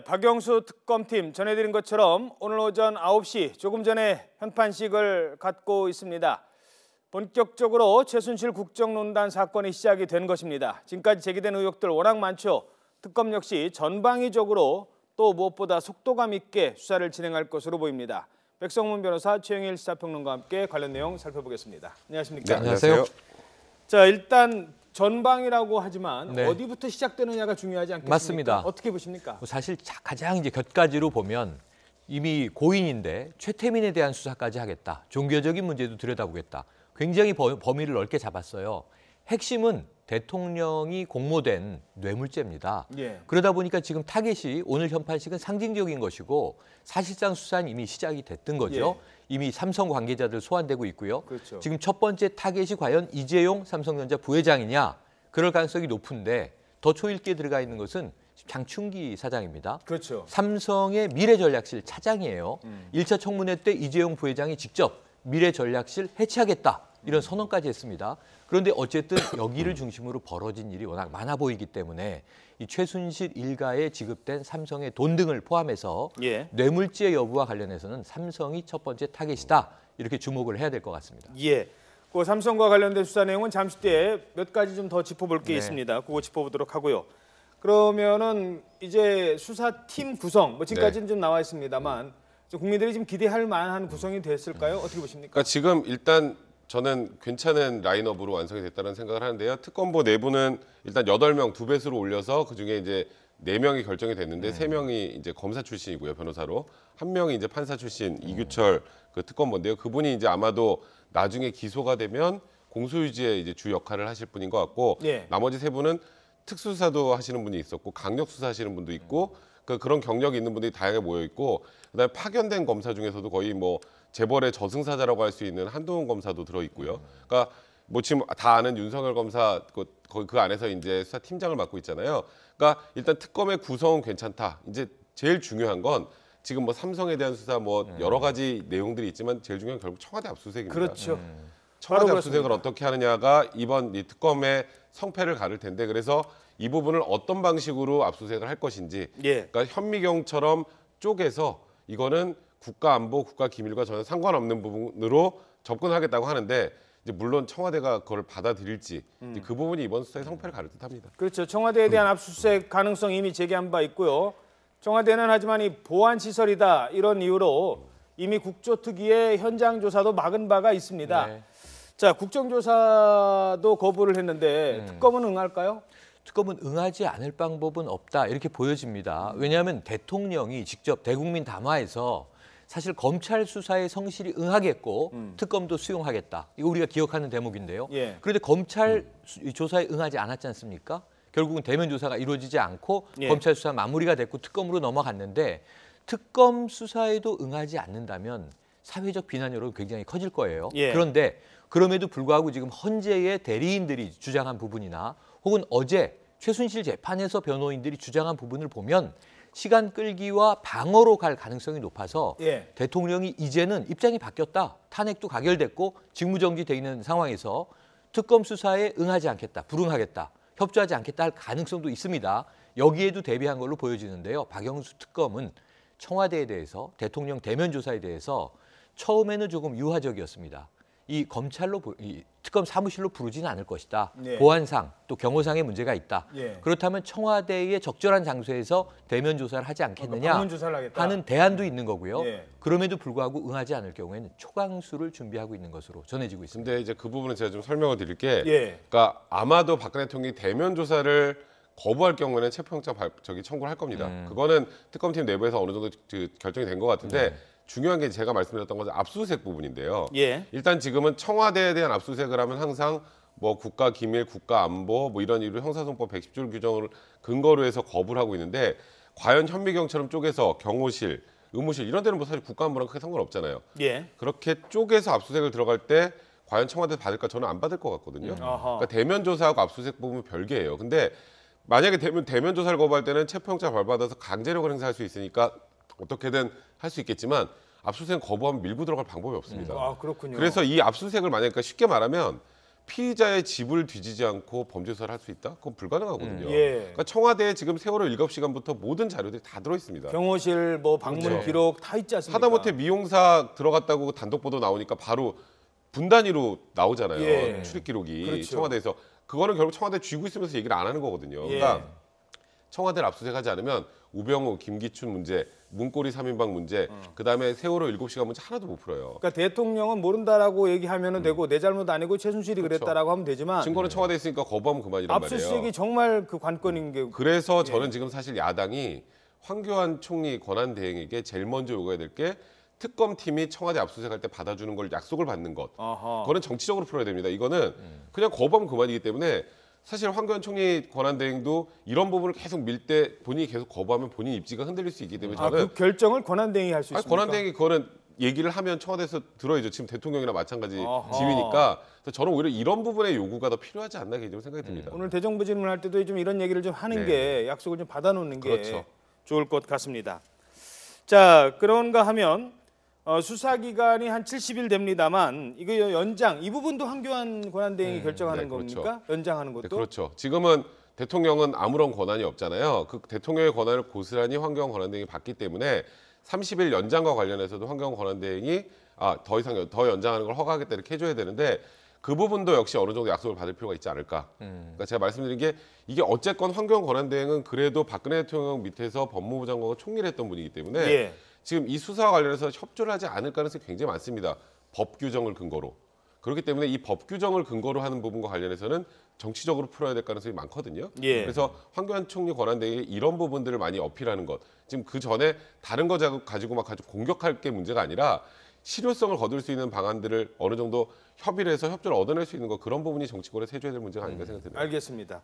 박영수 특검팀 전해드린 것처럼 오늘 오전 9시 조금 전에 현판식을 갖고 있습니다. 본격적으로 최순실 국정농단 사건이 시작이 된 것입니다. 지금까지 제기된 의혹들 워낙 많죠. 특검 역시 전방위적으로 또 무엇보다 속도감 있게 수사를 진행할 것으로 보입니다. 백성문 변호사, 최영일 시사평론가와 함께 관련 내용 살펴보겠습니다. 안녕하십니까? 네, 안녕하세요. 자, 일단 전방이라고 하지만 네. 어디부터 시작되느냐가 중요하지 않겠습니까? 맞습니다. 어떻게 보십니까? 사실 가장 이제 곁가지로 보면 이미 고인인데 최태민에 대한 수사까지 하겠다. 종교적인 문제도 들여다보겠다. 굉장히 범위를 넓게 잡았어요. 핵심은 대통령이 공모된 뇌물죄입니다. 예. 그러다 보니까 지금 타겟이 오늘 현판식은 상징적인 것이고 사실상 수사는 이미 시작이 됐던 거죠. 예. 이미 삼성 관계자들 소환되고 있고요. 그렇죠. 지금 첫 번째 타겟이 과연 이재용 삼성전자 부회장이냐. 그럴 가능성이 높은데 더 초읽기에 들어가 있는 것은 장충기 사장입니다. 그렇죠. 삼성의 미래전략실 차장이에요. 1차 청문회 때 이재용 부회장이 직접 미래전략실 해체하겠다. 이런 선언까지 했습니다. 그런데 어쨌든 여기를 중심으로 벌어진 일이 워낙 많아 보이기 때문에 이 최순실 일가에 지급된 삼성의 돈 등을 포함해서 예. 뇌물죄 여부와 관련해서는 삼성이 첫 번째 타겟이다. 이렇게 주목을 해야 될 것 같습니다. 예. 그 삼성과 관련된 수사 내용은 잠시 뒤에 몇 가지 좀 더 짚어볼 게 네. 있습니다. 그거 짚어보도록 하고요. 그러면은 이제 수사팀 구성, 뭐 지금까지는 좀 나와 있습니다만 국민들이 지금 기대할 만한 구성이 됐을까요? 어떻게 보십니까? 그러니까 지금 일단 저는 괜찮은 라인업으로 완성이 됐다는 생각을 하는데요. 특검보 내부는 일단 8명 2배수로 올려서 그중에 이제 4명이 결정이 됐는데 3명이 이제 검사 출신이고요, 변호사로. 1명이 이제 판사 출신 이규철 그 특검보인데요. 그분이 이제 아마도 나중에 기소가 되면 공소유지의 이제 주 역할을 하실 분인 것 같고 예. 나머지 3분은 특수수사도 하시는 분이 있었고 강력수사 하시는 분도 있고 그런 경력이 있는 분들이 다양하게 모여 있고 그다음에 파견된 검사 중에서도 거의 뭐 재벌의 저승사자라고 할 수 있는 한동훈 검사도 들어 있고요. 그러니까 뭐 지금 다 아는 윤석열 검사 그 안에서 이제 수사팀장을 맡고 있잖아요. 그러니까 일단 특검의 구성은 괜찮다. 이제 제일 중요한 건 지금 뭐 삼성에 대한 수사 뭐 여러 가지 내용들이 있지만 제일 중요한 건 결국 청와대 압수수색입니다. 그렇죠. 청와대 바로 압수수색을 그렇습니다. 어떻게 하느냐가 이번 이 특검의 성패를 가를 텐데 그래서 이 부분을 어떤 방식으로 압수수색을 할 것인지 예. 그러니까 현미경처럼 쪼개서 이거는 국가안보, 국가기밀과 전혀 상관없는 부분으로 접근하겠다고 하는데 이제 물론 청와대가 그걸 받아들일지 이제 그 부분이 이번 수사의 성패를 가를 듯합니다. 그렇죠. 청와대에 대한 압수수색 가능성 이미 제기한 바 있고요. 청와대는 하지만 이 보안 시설이다 이런 이유로 이미 국조특위의 현장 조사도 막은 바가 있습니다. 네. 자, 국정조사도 거부를 했는데 특검은 응할까요? 특검은 응하지 않을 방법은 없다 이렇게 보여집니다. 왜냐하면 대통령이 직접 대국민 담화에서 사실 검찰 수사의 성실히 응하겠고 특검도 수용하겠다. 이거 우리가 기억하는 대목인데요. 예. 그런데 검찰 조사에 응하지 않았지 않습니까? 결국은 대면 조사가 이루어지지 않고 예. 검찰 수사 마무리가 됐고 특검으로 넘어갔는데 특검 수사에도 응하지 않는다면 사회적 비난 여론이 굉장히 커질 거예요. 예. 그런데 그럼에도 불구하고 지금 헌재의 대리인들이 주장한 부분이나 혹은 어제 최순실 재판에서 변호인들이 주장한 부분을 보면 시간 끌기와 방어로 갈 가능성이 높아서 예. 대통령이 이제는 입장이 바뀌었다. 탄핵도 가결됐고 직무정지돼 있는 상황에서 특검 수사에 응하지 않겠다. 불응하겠다. 협조하지 않겠다 할 가능성도 있습니다. 여기에도 대비한 걸로 보여지는데요. 박영수 특검은 청와대에 대해서 대통령 대면 조사에 대해서 처음에는 조금 유화적이었습니다. 이 검찰로 이 특검 사무실로 부르지는 않을 것이다. 네. 보안상 또 경호상의 문제가 있다. 예. 그렇다면 청와대의 적절한 장소에서 대면 조사를 하지 않겠느냐 방문 조사를 하겠다. 하는 대안도 있는 거고요. 예. 그럼에도 불구하고 응하지 않을 경우에는 초강수를 준비하고 있는 것으로 전해지고 있습니다. 근데 이제 그 부분은 제가 좀 설명을 드릴 게 예. 그러니까 아마도 박근혜 대통령이 대면 조사를 거부할 경우에는 체포영장 청구를 할 겁니다. 그거는 특검팀 내부에서 어느 정도 결정이 된 것 같은데 중요한 게 제가 말씀드렸던 것은 압수수색 부분인데요. 예. 일단 지금은 청와대에 대한 압수수색을 하면 항상 뭐 국가기밀, 국가안보 뭐 이런 이유로 형사소송법 110조 규정을 근거로 해서 거부를 하고 있는데 과연 현미경처럼 쪼개서 경호실, 의무실 이런 데는 뭐 사실 국가안보랑 크게 상관없잖아요. 예. 그렇게 쪼개서 압수수색을 들어갈 때 과연 청와대 받을까? 저는 안 받을 것 같거든요. 그러니까 대면 조사하고 압수수색 부분은 별개예요. 근데 만약에 대면 조사를 거부할 때는 체포영장 발부받아서 강제력을 행사할 수 있으니까 어떻게든 할 수 있겠지만 압수수색 거부하면 밀고 들어갈 방법이 없습니다. 아, 그렇군요. 그래서 이 압수수색을 만약에 쉽게 말하면 피의자의 집을 뒤지지 않고 범죄 수사를 할 수 있다? 그건 불가능하거든요. 예. 그러니까 청와대에 지금 세월호 일곱 시간부터 모든 자료들이 다 들어 있습니다. 경호실 뭐 방문 그렇죠. 기록 다 있지 않습니까? 하다못해 미용사 들어갔다고 단독 보도 나오니까 바로 분 단위로 나오잖아요. 예. 출입 기록이 그렇죠. 청와대에서 그거는 결국 청와대 쥐고 있으면서 얘기를 안 하는 거거든요. 예. 그러니까 청와대를 압수수색하지 않으면 우병우, 김기춘 문제, 문고리 3인방 문제, 그다음에 세월호 7시간 문제 하나도 못 풀어요. 그러니까 대통령은 모른다라고 얘기하면은 되고 내 잘못 아니고 최순실이 그랬다라고 하면 되지만 증거는 청와대에 있으니까 거부하면 그만이란 말이에요. 압수수색이 정말 그 관건인 게 그래서 예. 저는 지금 사실 야당이 황교안 총리 권한대행에게 제일 먼저 요구해야 될 게 특검팀이 청와대 압수수색할 때 받아주는 걸 약속을 받는 것. 아하. 그거는 정치적으로 풀어야 됩니다. 이거는 그냥 거부하면 그만이기 때문에 사실 황교안 총리 권한대행도 이런 부분을 계속 밀 때 본인이 계속 거부하면 본인 입지가 흔들릴 수 있기 때문에 저는 그 결정을 권한대행이 할 수 아니, 있습니까? 권한대행이 그거는 얘기를 하면 청와대에서 들어야죠. 지금 대통령이나 마찬가지 아하. 지위니까. 그래서 저는 오히려 이런 부분의 요구가 더 필요하지 않나 개인적으로 생각이 듭니다. 오늘 대정부 질문할 때도 좀 이런 얘기를 좀 하는 네. 게 약속을 좀 받아놓는 게 그렇죠. 좋을 것 같습니다. 자, 그런가 하면 수사 기간이 한 70일 됩니다만 이거 연장 이 부분도 황교안 권한대행이 결정하는 네, 그렇죠. 겁니까? 연장하는 것도? 네, 그렇죠. 지금은 대통령은 아무런 권한이 없잖아요. 그 대통령의 권한을 고스란히 황교안 권한대행이 받기 때문에 30일 연장과 관련해서도 황교안 권한대행이 더 연장하는 걸 허가하겠다 이렇게 해줘야 되는데 그 부분도 역시 어느 정도 약속을 받을 필요가 있지 않을까. 그러니까 제가 말씀드린 게 이게 어쨌건 황교안 권한대행은 그래도 박근혜 대통령 밑에서 법무부 장관과 총리를 했던 분이기 때문에 예. 지금 이 수사와 관련해서 협조를 하지 않을 가능성이 굉장히 많습니다. 법 규정을 근거로. 그렇기 때문에 이 법 규정을 근거로 하는 부분과 관련해서는 정치적으로 풀어야 될 가능성이 많거든요. 예. 그래서 황교안 총리 권한대행이 이런 부분들을 많이 어필하는 것. 지금 그 전에 다른 거 가지고 막 공격할 게 문제가 아니라 실효성을 거둘 수 있는 방안들을 어느 정도 협의를 해서 협조를 얻어낼 수 있는 것 그런 부분이 정치권에서 해줘야 될 문제가 아닌가 생각됩니다. 알겠습니다.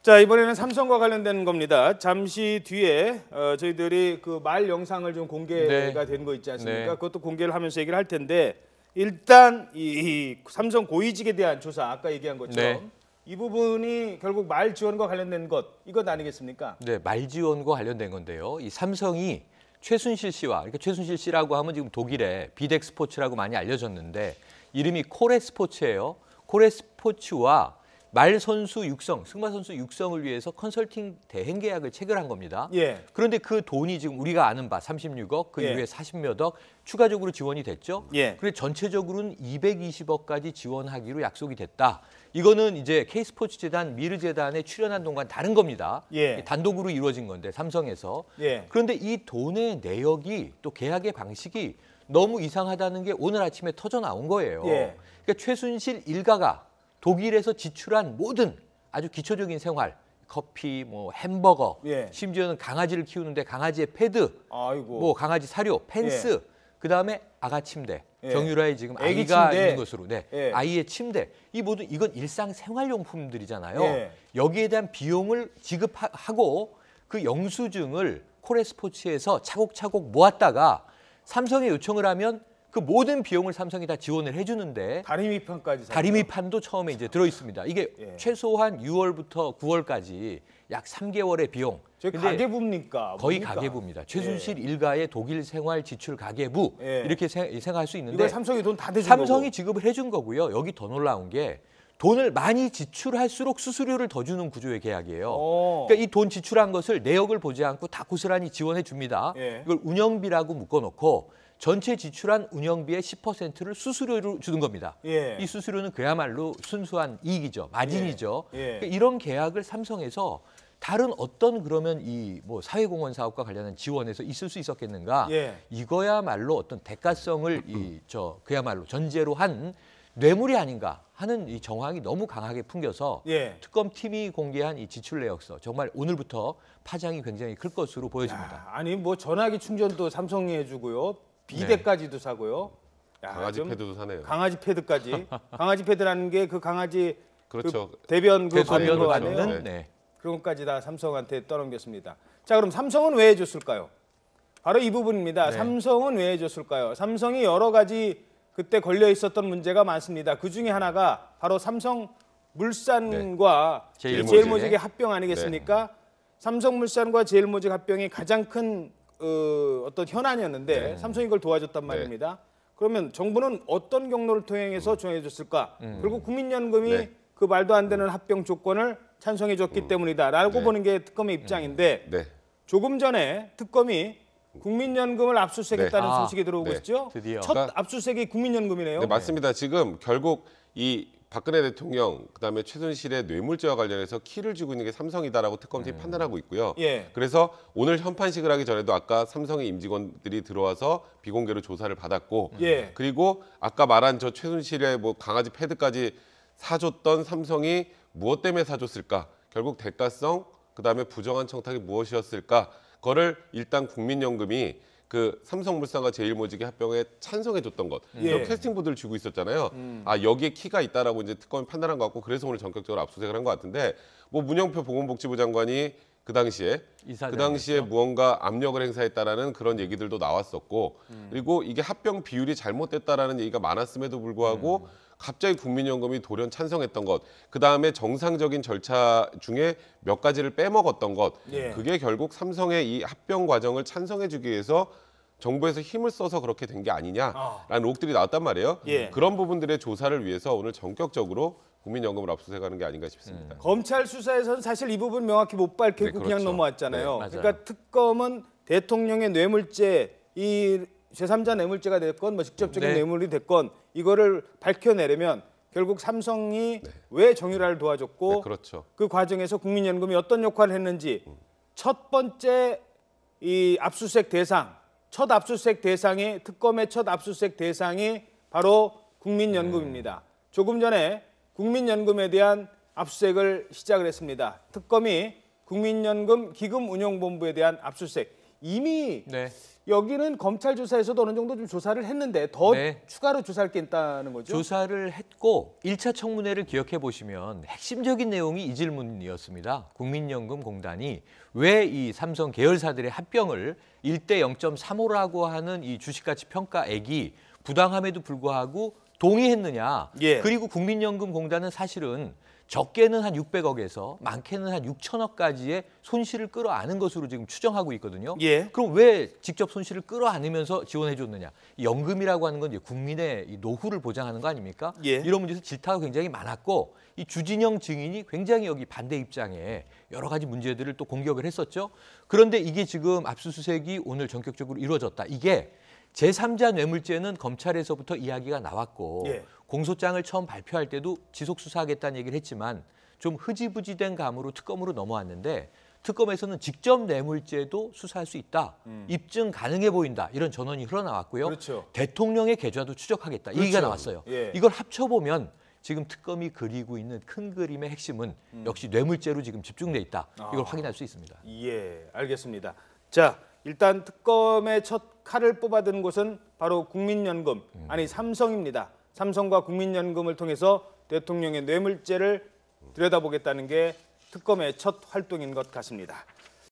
자, 이번에는 삼성과 관련된 겁니다. 잠시 뒤에 저희들이 그 말 영상을 좀 공개가 된 거 있지 않습니까? 네. 그것도 공개를 하면서 얘기를 할 텐데 일단 이 삼성 고위직에 대한 조사 아까 얘기한 것처럼 네. 이 부분이 결국 말 지원과 관련된 이것 아니겠습니까? 네, 말 지원과 관련된 건데요. 이 삼성이 최순실 씨와, 그러니까 최순실 씨라고 하면 지금 독일의 비덱 스포츠라고 많이 알려졌는데 이름이 코레 스포츠예요. 코레 스포츠와 말 선수 육성, 승마 선수 육성을 위해서 컨설팅 대행 계약을 체결한 겁니다. 예. 그런데 그 돈이 지금 우리가 아는 바 36억, 그 예. 이후에 40몇 억 추가적으로 지원이 됐죠. 예. 그래 전체적으로는 220억까지 지원하기로 약속이 됐다. 이거는 이제 K스포츠재단 미르재단에 출연한 돈과 다른 겁니다. 예. 단독으로 이루어진 건데 삼성에서. 예. 그런데 이 돈의 내역이 또 계약의 방식이 너무 이상하다는 게 오늘 아침에 터져 나온 거예요. 예. 그러니까 최순실 일가가 독일에서 지출한 모든 아주 기초적인 생활, 커피, 뭐 햄버거, 예. 심지어는 강아지를 키우는데 강아지의 패드, 아이고. 뭐 강아지 사료, 펜스, 그다음에 아가 침대, 예. 정유라의 지금 애기 아이가 침대. 있는 것으로, 네, 예. 아이의 침대, 이 모든 이건 일상 생활용품들이잖아요. 예. 여기에 대한 비용을 지급하고 그 영수증을 코레스포츠에서 차곡차곡 모았다가 삼성에 요청을 하면 그 모든 비용을 삼성이 다 지원을 해주는데 다리미판까지 다리미판도 처음에 이제 들어 있습니다. 이게 예. 최소한 6월부터 9월까지 약 3개월의 비용. 저 근데 가계부입니까? 거의 뭡니까? 가계부입니다. 최순실 일가의 독일 생활 지출 가계부 예. 이렇게 생각할 수 있는데 이걸 삼성이 돈 다 대준 삼성이 거고. 지급을 해준 거고요. 여기 더 놀라운 게 돈을 많이 지출할수록 수수료를 더 주는 구조의 계약이에요. 그러니까 이 돈 지출한 것을 내역을 보지 않고 다 고스란히 지원해 줍니다. 예. 이걸 운영비라고 묶어놓고 전체 지출한 운영비의 10%를 수수료로 주는 겁니다. 예. 이 수수료는 그야말로 순수한 이익이죠. 마진이죠. 예. 예. 그러니까 이런 계약을 삼성에서 다른 어떤 그러면 이 뭐 사회공헌 사업과 관련한 지원에서 있을 수 있었겠는가? 예. 이거야말로 어떤 대가성을 그야말로 전제로 한 뇌물이 아닌가 하는 이 정황이 너무 강하게 풍겨서 예. 특검팀이 공개한 이 지출 내역서 정말 오늘부터 파장이 굉장히 클 것으로 보여집니다. 야, 아니 뭐 전화기 충전도 삼성이 해주고요. 비대까지도 사고요. 야, 강아지 좀 패드도 사네요. 강아지 패드까지. 강아지 패드라는 게 그 강아지 그렇죠. 그 대변 그 받는 대소변을 거 아니에요? 받는 네. 네. 그런 것까지 다 삼성한테 떠넘겼습니다. 자, 그럼 삼성은 왜 해줬을까요? 바로 이 부분입니다. 네. 삼성은 왜 해줬을까요? 삼성이 여러 가지 그때 걸려 있었던 문제가 많습니다. 그 중에 하나가 바로 삼성물산과 네. 제일모직의 합병 아니겠습니까? 삼성물산과 제일모직 합병이 가장 큰 어떤 현안이었는데 삼성이 그걸 도와줬단 말입니다. 그러면 정부는 어떤 경로를 통해서 정해줬을까? 결국 국민연금이 네. 그 말도 안 되는 합병 조건을 찬성해줬기 때문이다라고 네. 보는 게 특검의 입장인데 네. 조금 전에 특검이 국민연금을 압수수색했다는 네. 소식이 들어오고 네. 있죠. 드디어. 첫 그러니까- 압수수색이 국민연금이네요. 네, 맞습니다. 지금 결국 이 박근혜 대통령 그다음에 최순실의 뇌물죄와 관련해서 키를 쥐고 있는 게 삼성이다라고 특검팀이 판단하고 있고요. 예. 그래서 오늘 현판식을 하기 전에도 아까 삼성의 임직원들이 들어와서 비공개로 조사를 받았고 예. 그리고 아까 말한 저 최순실의 뭐 강아지 패드까지 사줬던 삼성이 무엇 때문에 사줬을까? 결국 대가성 그다음에 부정한 청탁이 무엇이었을까? 그거를 일단 국민연금이 그 삼성물산과 제일모직의 합병에 찬성해줬던 것, 예. 이런 캐스팅 보드를 쥐고 있었잖아요. 아 여기에 키가 있다라고 이제 특검이 판단한 것 같고 그래서 오늘 전격적으로 압수수색을 한 것 같은데 뭐 문영표 보건복지부 장관이 그 당시에 이사장이었죠. 무언가 압력을 행사했다라는 그런 얘기들도 나왔었고 그리고 이게 합병 비율이 잘못됐다라는 얘기가 많았음에도 불구하고 갑자기 국민연금이 돌연 찬성했던 것, 그 다음에 정상적인 절차 중에 몇 가지를 빼먹었던 것, 예. 그게 결국 삼성의 이 합병 과정을 찬성해주기 위해서 정부에서 힘을 써서 그렇게 된 게 아니냐라는 의혹들이 나왔단 말이에요. 예. 그런 부분들의 조사를 위해서 오늘 전격적으로 국민연금을 압수수색하는 게 아닌가 싶습니다. 검찰 수사에서는 사실 이 부분 명확히 못 밝히고 네, 그냥 그렇죠. 넘어왔잖아요. 네, 맞아요. 그러니까 특검은 대통령의 뇌물죄, 이 제3자 뇌물죄가 됐건 뭐 직접적인 네. 뇌물이 됐건 이거를 밝혀내려면 결국 삼성이 왜 정유라를 도와줬고 네, 그렇죠. 그 과정에서 국민연금이 어떤 역할을 했는지 첫 번째 이 압수수색 대상, 첫 압수수색 대상이 특검의 첫 압수수색 대상이 바로 국민연금입니다. 조금 전에 국민연금에 대한 압수수색을 시작을 했습니다. 특검이 국민연금 기금운용본부에 대한 압수수색 이미 네. 여기는 검찰 조사에서도 어느 정도 좀 조사를 했는데 더 네. 추가로 조사할 게 있다는 거죠. 조사를 했고 1차 청문회를 기억해 보시면 핵심적인 내용이 이 질문이었습니다. 국민연금공단이 왜 이 삼성 계열사들의 합병을 1대 0.35라고 하는 이 주식가치 평가액이 부당함에도 불구하고 동의했느냐. 예. 그리고 국민연금공단은 사실은 적게는 한 600억에서 많게는 한 6천억까지의 손실을 끌어안은 것으로 지금 추정하고 있거든요. 예. 그럼 왜 직접 손실을 끌어안으면서 지원해 줬느냐? 이 연금이라고 하는 건 이제 국민의 이 노후를 보장하는 거 아닙니까? 예. 이런 문제에서 질타가 굉장히 많았고 이 주진영 증인이 굉장히 여기 반대 입장에 여러 가지 문제들을 또 공격을 했었죠. 그런데 이게 지금 압수수색이 오늘 전격적으로 이루어졌다. 이게 제3자 뇌물죄는 검찰에서부터 이야기가 나왔고 예. 공소장을 처음 발표할 때도 지속 수사하겠다는 얘기를 했지만 좀 흐지부지된 감으로 특검으로 넘어왔는데 특검에서는 직접 뇌물죄도 수사할 수 있다. 입증 가능해 보인다. 이런 전원이 흘러나왔고요. 그렇죠. 대통령의 계좌도 추적하겠다. 이 그렇죠. 얘기가 나왔어요. 예. 이걸 합쳐보면 지금 특검이 그리고 있는 큰 그림의 핵심은 역시 뇌물죄로 지금 집중돼 있다. 이걸 확인할 수 있습니다. 예, 알겠습니다. 자, 일단 특검의 첫 칼을 뽑아든 곳은 바로 국민연금, 아니 삼성입니다. 삼성과 국민연금을 통해서 대통령의 뇌물죄를 들여다보겠다는 게 특검의 첫 활동인 것 같습니다.